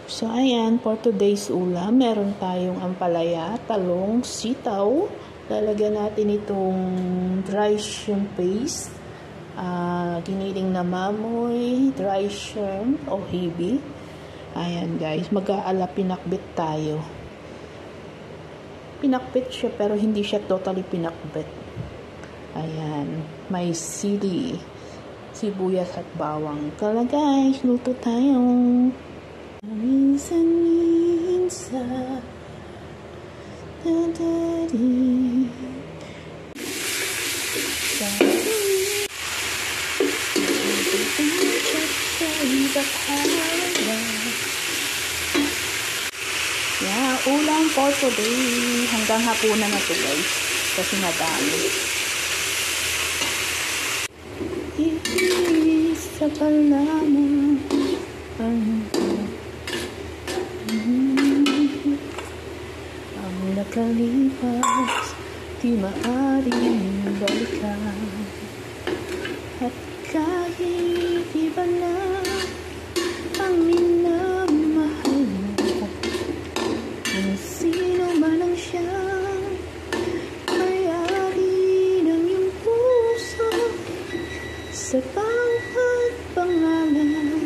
So, ayan, for today's ulam, meron tayong ampalaya, talong, sitaw. Lalagyan natin itong dry shrimp paste, giniling na mamoy, dry shrimp o hibi. Ayan guys, mag-aala pinakbit tayo. Pinakbit siya pero hindi siya totally pinakbit. Ayan, may sili, sibuyas at bawang. Kala guys, luto tayo. Minsan-minsan dadari yeah, ulam for today. Hanggang hapunan na to guys kasi madami. Isa pa lamang ang nakalipas, di maaaring balikan. At kahit iba na ang minamahal mo, kung sino man ang siyang may-ari ng iyong puso, sa bawat pangalan,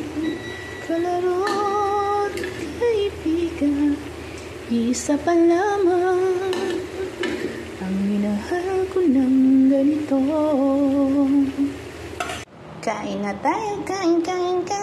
kalaro't kaibigan, isa pa lamang ang minahal ko ng ganito. Kain na tayo, kain. Kain na.